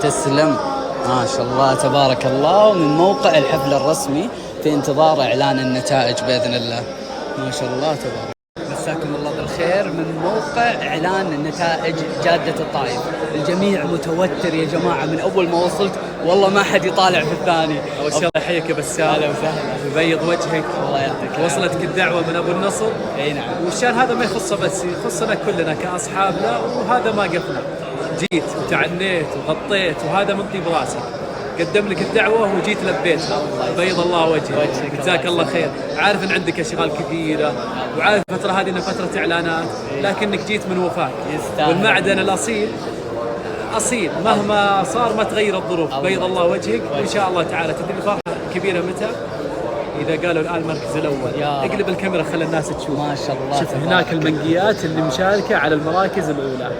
تسلم. ما شاء الله تبارك الله. ومن موقع الحفل الرسمي في انتظار إعلان النتائج بإذن الله. ما شاء الله تبارك. مساكم الله بالخير من موقع إعلان النتائج جادة الطائف. الجميع متوتر يا جماعة من أول ما وصلت، والله ما حد يطالع في الثاني. أول شيء الله يحييك يا بسام. أهلا وسهلا. يبيض وجهك. الله يعطيك. وصلتك الدعوة من أبو النصر. أي نعم. والشان هذا ما يخصه بس، يخصنا كلنا كأصحاب له، وهذا ما قفنا. جيت وتعنيت وغطيت، وهذا من طيب راسك. قدم لك الدعوة وجيت لبيتها. بيض الله وجهك. جزاك الله خير. عارف ان عندك اشغال كثيرة، وعارف الفترة هذه انها فترة اعلانات، لكنك جيت من وفاك. والمعدن الاصيل اصيل مهما صار، ما تغير الظروف. بيض الله وجهك. وان شاء الله تعالى تدري الفرحة كبيرة متى؟ إذا قالوا الآن المركز الأول. اقلب الكاميرا خلي الناس تشوف. ما شاء الله. شوف هناك المنقيات اللي مشاركة على المراكز الأولى.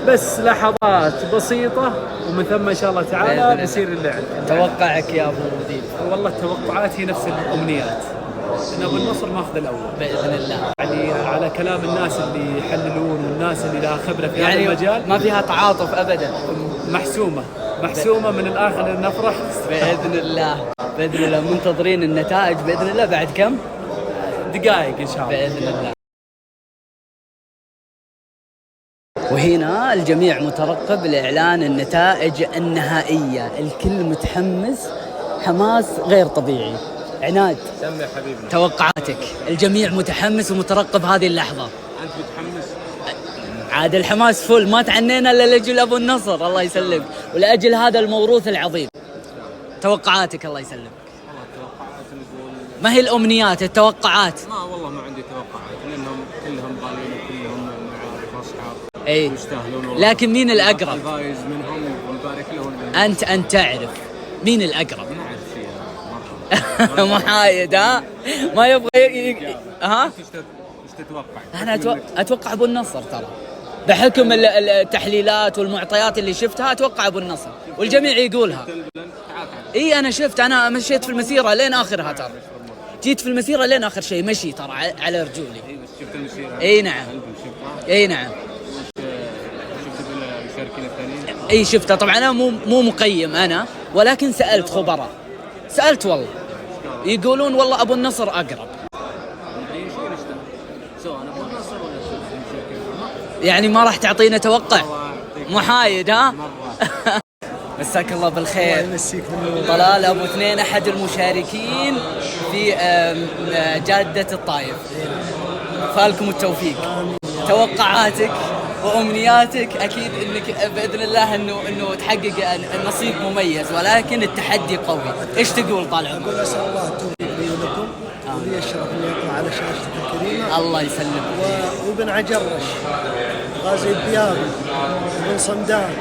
بس لحظات بسيطة ومن ثم إن شاء الله تعالى بيصير اللعب. توقعك يا أبو ديب؟ والله التوقعات هي نفس الأمنيات، إن أبو النصر ماخذ الأول بإذن الله. يعني على كلام الناس اللي يحللون والناس اللي لها خبرة في يعني هذا المجال، ما فيها تعاطف أبدا. محسومة من الآخر نفرح بإذن الله. بإذن الله منتظرين النتائج بإذن الله. بعد كم دقائق إن شاء الله بإذن الله. وهنا الجميع مترقب لإعلان النتائج النهائية. الكل متحمس حماس غير طبيعي. عناد، سمي يا حبيبنا. توقعاتك. الجميع متحمس ومترقب هذه اللحظة. أنت متحمس؟ عاد الحماس فل، ما تعنينا إلا لأجل أبو النصر الله يسلمك، ولأجل هذا الموروث العظيم. توقعاتك الله يسلمك. والله التوقعات نقول ما هي الأمنيات، التوقعات؟ والله ما عندي توقعات، لأنهم كلهم غاليين وكلهم معارف وأصحاب. أي. ويستاهلون. لكن مين الأقرب؟ الفايز منهم ونبارك لهم. أنت تعرف مين الأقرب؟ ما أعرف فيها مرة. محايد ها؟ ما يبغى ها؟ ايش تتوقع؟ أنا أتوقع أبو النصر ترى، بحكم التحليلات والمعطيات اللي شفتها أتوقع أبو النصر، والجميع يقولها. إيه أنا شفت، أنا مشيت في المسيرة لين آخرها ترى. جيت في المسيرة لين آخر شيء، مشي ترى على رجولي. شفت المسيرة؟ إيه نعم. إيه نعم. شفت المشاركين الثانيين؟ إيه شفتها طبعا. أنا مو مقيم أنا، ولكن سألت خبراء، سألت والله يقولون والله أبو النصر أقرب. يعني ما راح تعطينا توقع محايد ها؟ مساك الله بالخير. طلال أبو اثنين أحد المشاركين في جادة الطائف، فالكم التوفيق. توقعاتك وأمنياتك أكيد إنك بإذن الله إنه تحقق النصيب مميز، ولكن التحدي قوي. إيش تقول طال عمرك؟ أقول أسأل الله التوفيق لي ولكم، ولي الشرف إني أطلع على شاشتك الكريمة. الله يسلمك. وابن عجرش، غازي الديابي، ابن صمدان،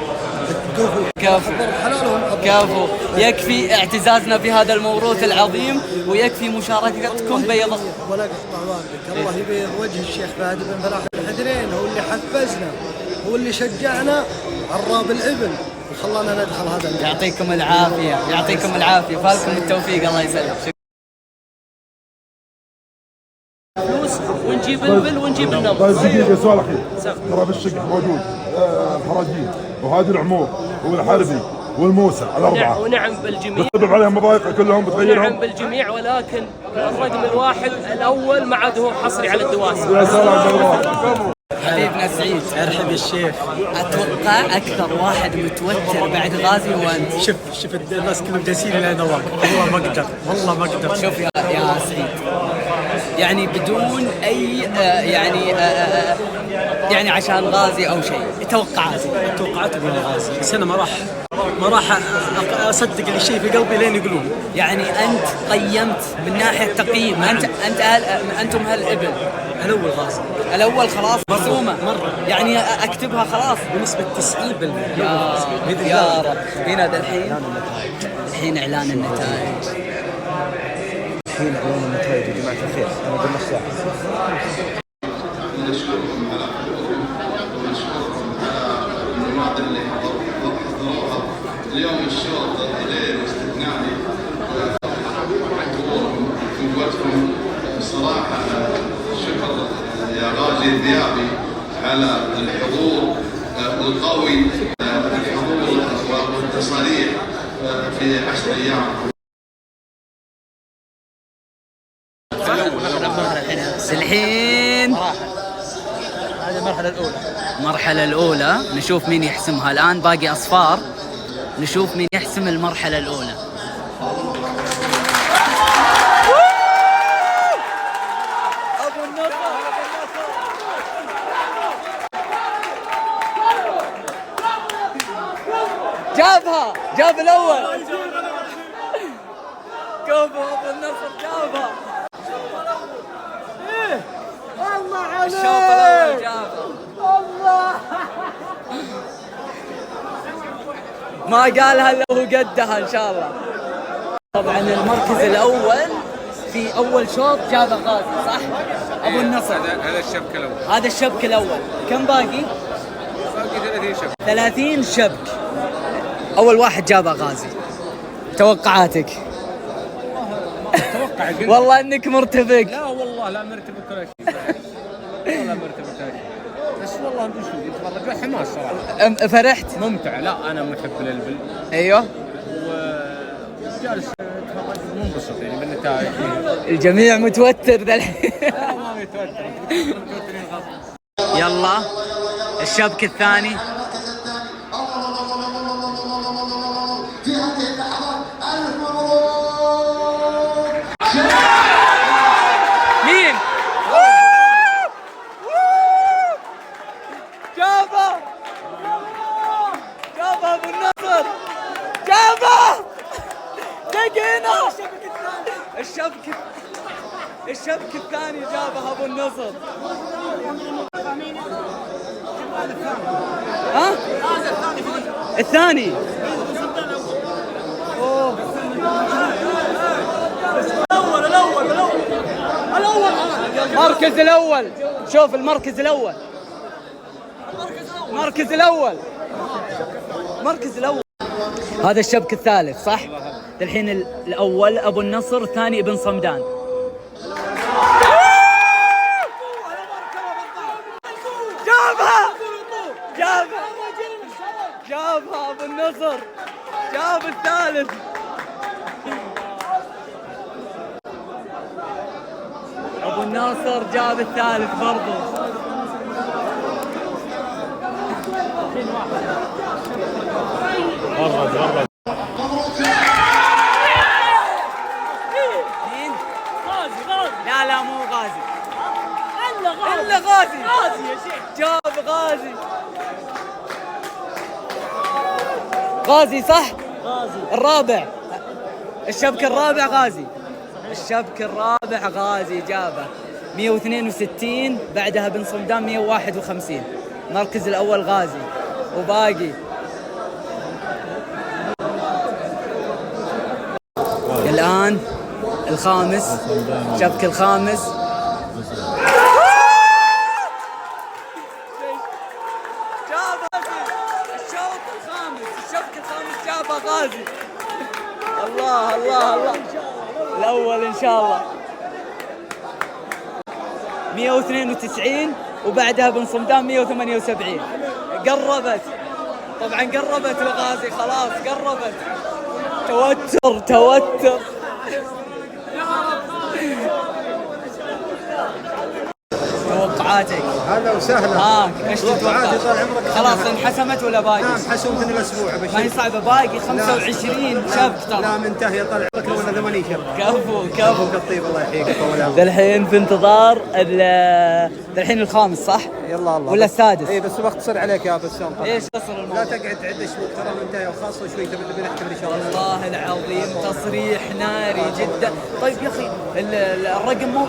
كفو. يكفي اعتزازنا بهذا الموروث العظيم، ويكفي مشاركتكم بيض. ولا قطع والدك. الله يبيض وجه الشيخ فهد بن فلاح الحدرين، هو اللي حفزنا، هو اللي شجعنا عراب الابن وخلانا ندخل هذا المجال. يعطيكم العافية فالكم التوفيق. الله يسلمك. فلوس ونجيب البل ونجيب النمر. طيب دقيقة سؤال أخير. ترى بالشقح موجود الفراجيل وهادي العمور والحربي والموسى الأربعة. ونعم بالجميع. بتطلب عليهم مضايق كلهم بتغيرهم؟ نعم بالجميع، ولكن الرقم الواحد الأول ما عاد هو حصري على الدواسر. يا سلام الله. حبيبنا سعيد، ارحب الشيخ. اتوقع اكثر واحد متوتر بعد غازي هو انت. شوف الناس كلهم جالسين الى نواف. والله ما اقدر. شوف يا سعيد، يعني بدون اي يعني عشان غازي او شيء، توقعاتي من غازي، بس انا ما راح اصدق الشيء في قلبي لين يقولون. يعني انت قيمت من ناحيه تقييم. انتم هالابل الاول خلاص مرسومه مره، يعني اكتبها خلاص بنسبه 90%. يا رب. هنا الحين اعلان النتائج. يا جماعه الخير، انا قبل نص ساعه. نشكركم على حضوركم ونشكركم على المناطق اللي حضروها اليوم. الشوط غير استثنائي، حضوركم وقوتكم بصراحه. شكر يا غازي الذيابي على الحضور القوي، الحضور الحين هذه المرحلة الأولى. المرحلة الأولى نشوف مين يحسمها الآن، باقي أصفار، نشوف مين يحسم المرحلة الأولى. أبو النصر جابها، جاب الأول. كفو أبو النصر جابها. الله عليك. الشوط الأول جابها. ما قالها الا هو قدها ان شاء الله. طبعا المركز الاول في اول شوط جابه غازي صح؟ ابو النصر هذا الشبك الأول. هذا الشبك الاول. كم باقي؟ باقي 30 شبك. 30 شبك. اول واحد جابه غازي. توقعاتك؟ أتوقع والله انك مرتبك. لا والله لا مرتبك ولا شيء. والله مرتبك ولا شيء. بس والله مش يتفرج حماس صراحة. فرحت؟ ممتع. لا أنا محب للبل. ايوه. وجالس اتفرج منبسط يعني بالنتائج. الجميع متوتر ذا الحين. لا ما متوتر. متوترين غصب. يلا الشبك الثاني. مين؟ جابه جابه ابو النصر جابه دقينا. الشبك الثاني جابه ابو النصر. ها؟ الثاني. المركز الأول. شوف المركز الأول. المركز الأول. المركز الأول. هذا الشبك الثالث صح؟ الحين الأول أبو النصر، الثاني ابن صمدان. جابها جابها جابها أبو النصر، جاب الثالث. أبو الناصر جاب الثالث برضو. غرد. مين؟ غازي. لا مو غازي. إلا غازي. غازي يا شيخ. جاب غازي. غازي صح؟ غازي. الرابع. الشبك الرابع غازي. الشبك الرابع غازي جابه 162، بعدها بن صمدان 151. المركز الأول غازي. وباقي الآن الخامس، شبك الخامس. جاب الشوط الخامس، الشبك الخامس جابه غازي. الله الله الله. الأول إن شاء الله 192، وبعدها بن صمدان 178. قربت طبعا، قربت لغازي خلاص، قربت. توتر. توقعاتك؟ هلا وسهلا. ايش تتوقع؟ طال عمرك. خلاص انحسمت ولا باقي؟ نعم حسمت الاسبوع. ما هي صعبه، باقي 25 شبك ترى. لا منتهي طال عمرك، لو 80 شبك. كفو الطيب الله يحييك. الحين في انتظار الحين الخامس صح؟ يلا الله ولا السادس؟ اي بس بختصر عليك يا بسام. ايش تصل الموضوع؟ لا تقعد تعد شوي ترى منتهي، وخاصه شوي تبي نحتمل ان شاء الله. والله العظيم تصريح ناري جدا. طيب يا اخي الرقم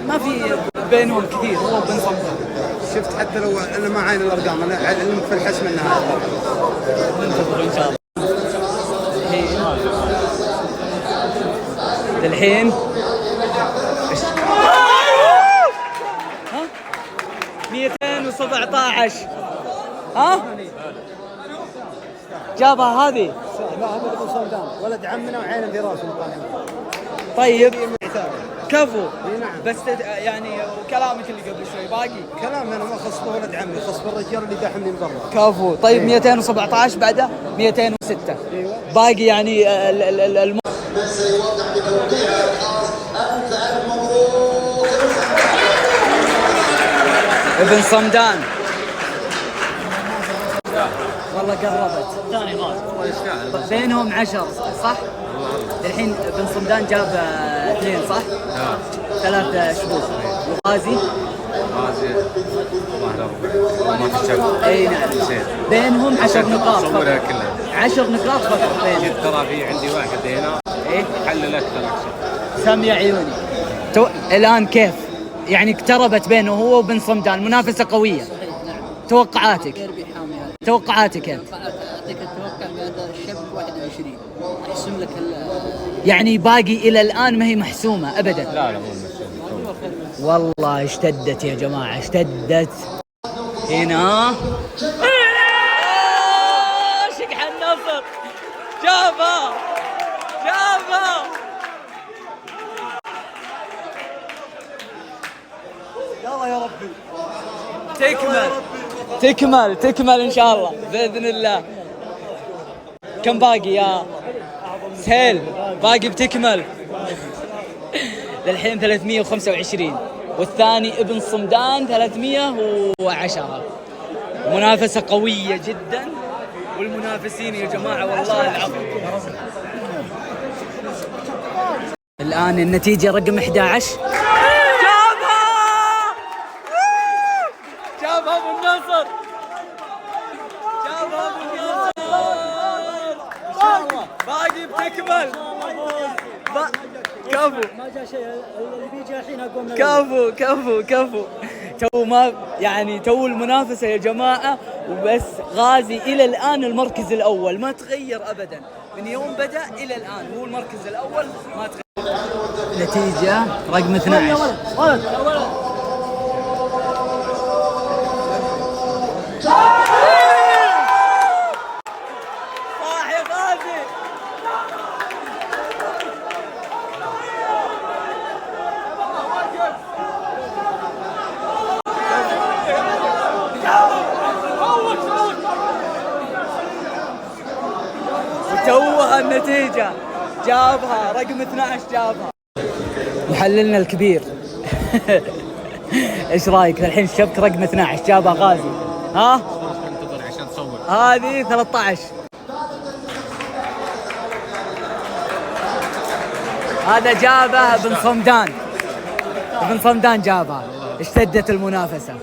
ما في بينهم كثير، هو بن صمدان. شفت حتى لو انا ما عاين الارقام، انا اعلمك في الحسم النهائي. ننتظر ان شاء الله. الحين ها 217. ها جابها هذه. لا هذا ابن صمدان ولد عمنا وعين في راسه. طيب كفو. نعم. بس يعني كلامك اللي قبل شوي باقي كلام انا ما خص ولد عمي، خص بالرجال اللي داحمني من برا. كفو. طيب 217 بعده 206. ايوه باقي يعني سيوضح بتوقيع الحارس ألف مبروك. ابن صمدان. والله قربت. ثاني غاز. بينهم 10 صح؟ الحين ابن صمدان جاب 2 صح؟ 3 شبوك. وغازي؟ غازي الله ما في شك. اي نعم. بينهم 10 نقاط. صورها كلها 10 نقاط فقط بينهم. ترى في عندي واحد هنا ايه حلل اكثر. سامي عيوني. الان كيف؟ يعني اقتربت بينه هو وبن صمدان، منافسة قوية. توقعاتك؟ توقعاتك كيف؟ اعطيك التوقع بهذا الشاب 21 احسم لك يعني باقي الى الان ما هي محسومة ابدا. لا مو مسلم. والله اشتدت يا جماعة، اشتدت هنا. شقح النصر جابها جابها. يلا يا ربي تكمل ان شاء الله باذن الله. كم باقي يا سهيل؟ باقي بتكمل للحين 325 والثاني ابن صمدان 310. منافسة قوية جدا والمنافسين يا جماعة والله العظيم. الآن النتيجة رقم 11. جابها ابو النصر. جابها ابو النصر. ان شاء الله باقي بتكمل. كفو ما جاء شيء اللي بيجي الحين اقوم. كفو تو ما يعني تو المنافسة يا جماعة وبس. غازي إلى الآن المركز الأول ما تغير أبدا من يوم بدأ إلى الآن هو المركز الأول ما تغير. نتيجة رقم 12. صاح يا غازي. وتوها النتيجة جابها رقم 12 جابها. محللنا الكبير ايش رايك الحين؟ الشبك رقم 12 جابها غازي. ها انتظر عشان تصور. هذه 13. هذا جابها ابن صمدان. ابن صمدان جابها. اشتدت المنافسة.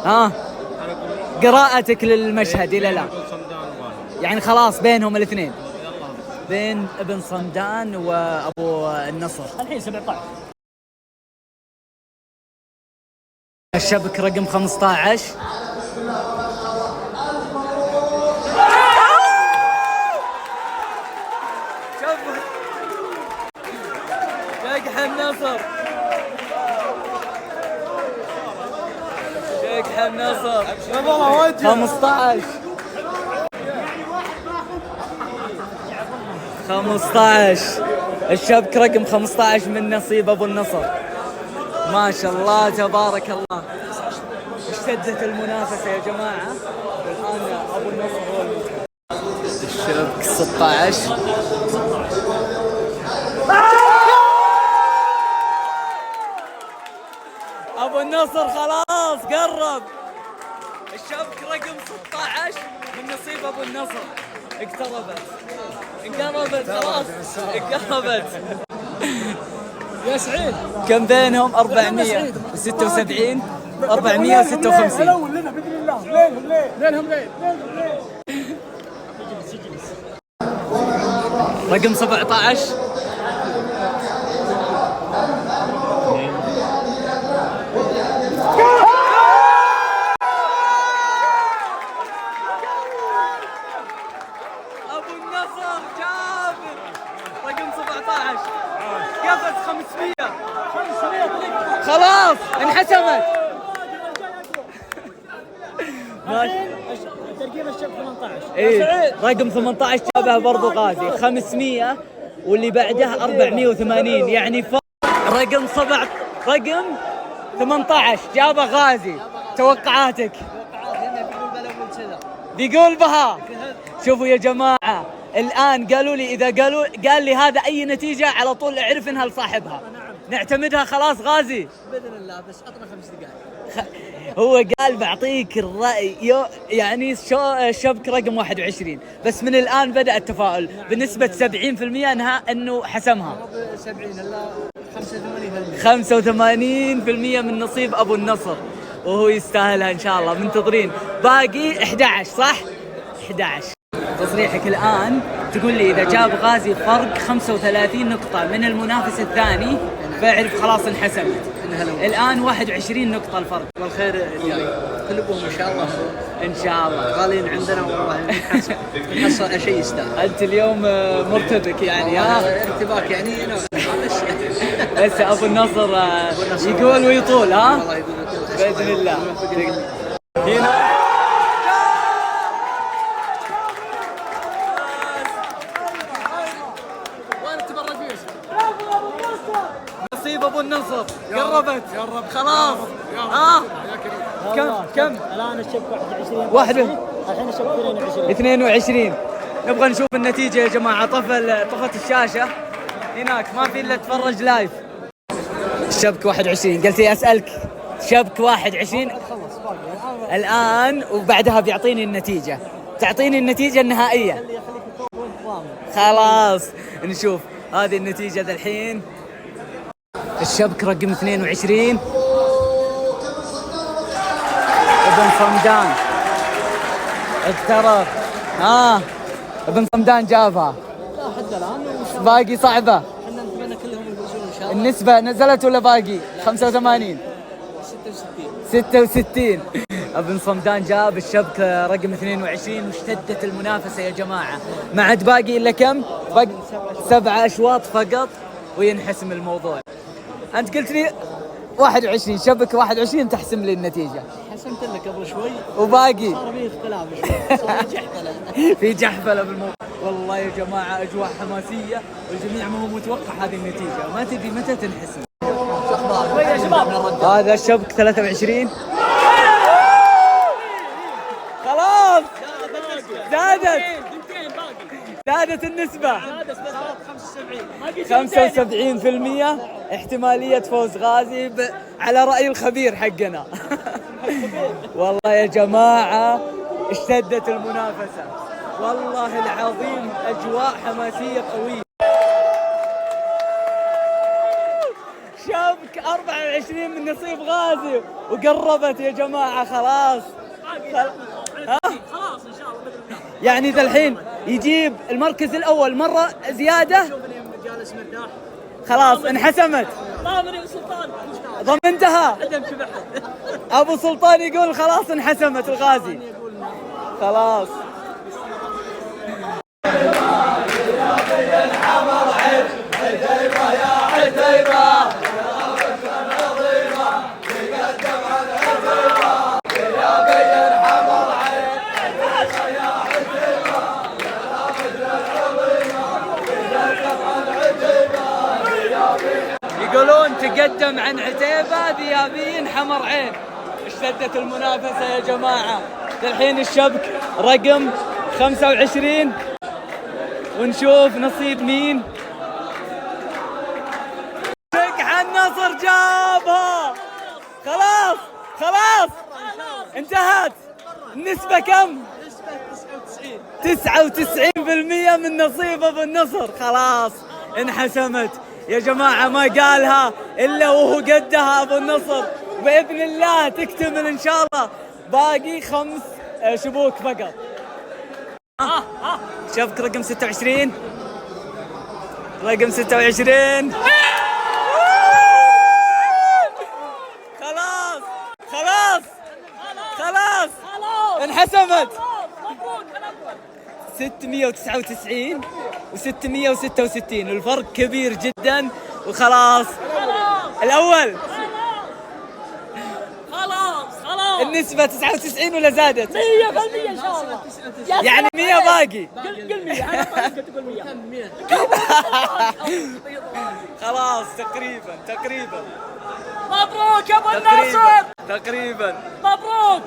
ها قراءتك للمشهد الى الان؟ يعني خلاص بينهم الاثنين، بين ابن صمدان وابو النصر. الحين 17. الشبك رقم 15. شقح النصر. شقح النصر 15. الشبك رقم 15 من نصيب ابو النصر. ما شاء الله تبارك الله. اشتدت المنافسة يا جماعة. الآن ابو النصر هو المنافس. الشبك 16. ابو النصر خلاص قرب. الشبك رقم 16 من نصيب ابو النصر. اقتربت خلاص اقتربت. يا سعيد كم بينهم؟ 476 456. الاول لنا باذن الله. لينهم رقم 17. ابو النصر جاب رقم 17 قفز 500. خلاص انحسمت. ترقيم الشب 18. ايه رقم 18 جابها برضو غازي 500 واللي بعده 480 يعني رقم 18 جابها غازي. توقعاتك؟ بيقول بها. شوفوا يا جماعة الآن قالوا لي إذا قال لي هذا أي نتيجة على طول أعرف إنها لصاحبها. نعتمدها خلاص غازي باذن الله بس عطنا 5 دقائق. هو قال بعطيك الرأي يعني الشبك رقم 21، بس من الآن بدأ التفاؤل بنسبة 70% أنه حسمها. 70 لا 85%. 85% من نصيب أبو النصر، وهو يستاهلها إن شاء الله. منتظرين باقي 11 صح؟ 11. تصريحك الآن تقول لي إذا جاب غازي فرق 35 نقطة من المنافس الثاني فاعرف خلاص انحسمت. الآن 21 نقطة الفرق. والخير يعني قلبهم ان شاء الله. إن شاء الله غاليين عندنا والله. نحصل شيء يستاهل. أنت اليوم مرتبك يعني ها؟ ارتباك يعني بس أبو النصر يقول ويطول ها؟ والله يقول بإذن الله. هنا نصيب ابو النصر قربت خلاص. ها كم الان الشبك 21 واحدة الحين الشبك 22. نبغى نشوف النتيجة يا جماعة. طفت الشاشة هناك، ما في الا تفرج لايف. الشبك 21 قلت لي اسألك شبك 21 الآن، وبعدها بيعطيني النتيجة. تعطيني النتيجة النهائية خلاص. نشوف هذه النتيجة ذا الحين. الشبك رقم 22 ابن صمدان اقترب. ابن صمدان جابها. حتى الان باقي صعبة. احنا نتمنى كلهم يفوزون ان شاء الله. النسبة نزلت ولا باقي 85؟ 66. ابن صمدان جاب الشبك رقم 22 واشتدت المنافسة يا جماعة. ما عاد باقي إلا كم؟ باقي 7 أشواط فقط وينحسم الموضوع. أنت قلت لي 21 شبك 21 تحسم لي النتيجة. حسمت لك قبل شوي وباقي صار فيه اختلاف شوي. صار فيه جحفله. في جحفلة بالموضوع. والله يا جماعة أجواء حماسية والجميع ما هو متوقع هذه النتيجة، ما تدري متى تنحسم. هذا الشبك 23 خلاص زادت النسبة 75% احتمالية فوز غازي على رأي الخبير حقنا. والله يا جماعة اشتدت المنافسة والله العظيم، أجواء حماسية قوية. شبك 24 من نصيب غازي وقربت يا جماعة خلاص. خلاص ان شاء الله. يعني ذا الحين يجيب المركز الأول مرة زيادة جالس مرتاح. خلاص انحسمت. ضامن سلطان ضمنتها. أبو سلطان يقول خلاص انحسمت الغازي خلاص. يقولون تقدم عن عتيبة ذيابين حمر عين. اشتدت المنافسة يا جماعة. الحين الشبك رقم 25 ونشوف نصيب مين. شقح النصر جابها خلاص انتهت. النسبة كم؟ 99% من نصيب ابو النصر خلاص انحسمت يا جماعة. ما قالها إلا وهو قدها أبو النصر. بإذن الله تكتمل إن شاء الله. باقي 5 شبوك فقط. شبك رقم 26 خلاص انحسمت. 699 و666 الفرق كبير جدا وخلاص. الأول خلاص النسبة 99 ولا زادت؟ 100% ان شاء الله. يعني 100 باقي. قل 100 انا تقول 100 خلاص تقريبا مبروك يا ابو النصر. تقريبا مبروك.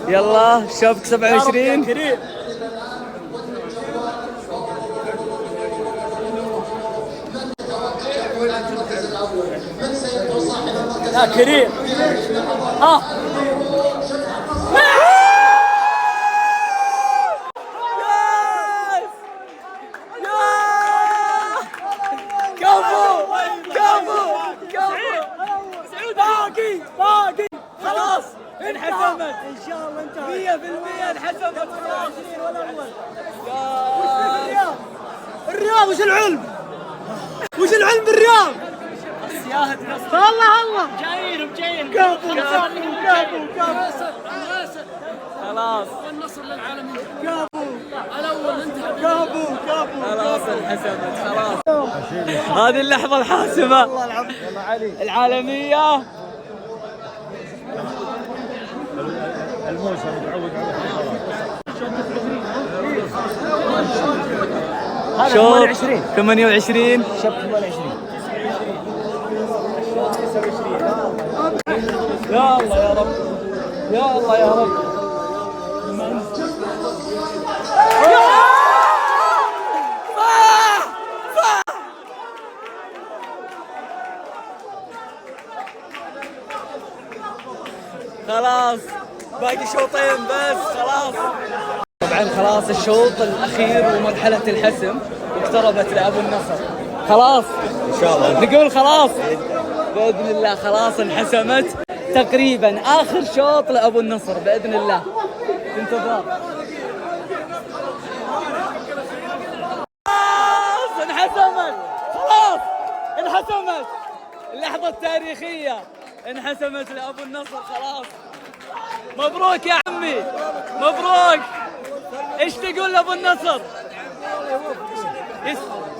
يلا شبك 27 من سيكون صاحب المركز يا كريم ها باقي خلاص انحسمت ان شاء الله انتهت 100% انحسمت خلاص. الرياض وش العلم؟ وش العلم بالرياض؟ الله جايين كابو خلاص النصر للعالمين. كابو الاول انتهى. خلاص انحسمت خلاص. هذه اللحظة الحاسمة العالمية. الموسى متعود على شوط 28 شوط 28 يا الله يا رب يا الله يا رب. خلاص باقي شوطين بس خلاص. طبعا خلاص الشوط الاخير ومرحله الحسم اقتربت لابو النصر. خلاص ان شاء الله نقول خلاص باذن الله خلاص انحسمت تقريبا. اخر شوط لابو النصر باذن الله في انتظار. خلاص انحسمت خلاص انحسمت اللحظه التاريخيه انحسمت لابو النصر خلاص. مبروك يا عمي مبروك. ايش تقول لابو النصر؟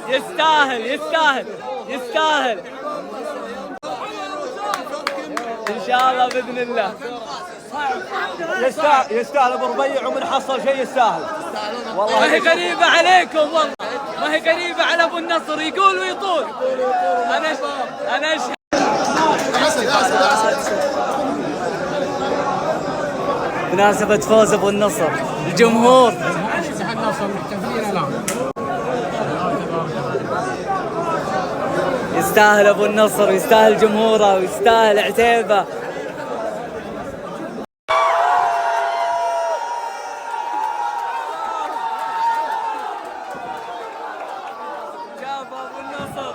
يستاهل يستاهل يستاهل ان شاء الله باذن الله. يستاهل ابو ربيع ومن حصل شيء يستاهل والله. ما هي غريبه عليكم والله ما هي غريبه على ابو النصر يقول ويطول. انا اشهد. بمناسبة فوز ابو النصر الجمهور يستاهل ابو النصر ويستاهل جمهوره ويستاهل عتيبه. جاب ابو النصر.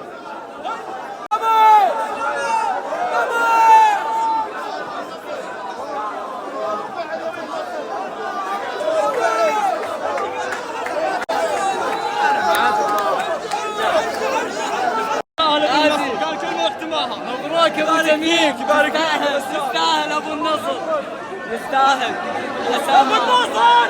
مبروك ابو جميل يستاهل ابو النصر يستاهل ابو النصر.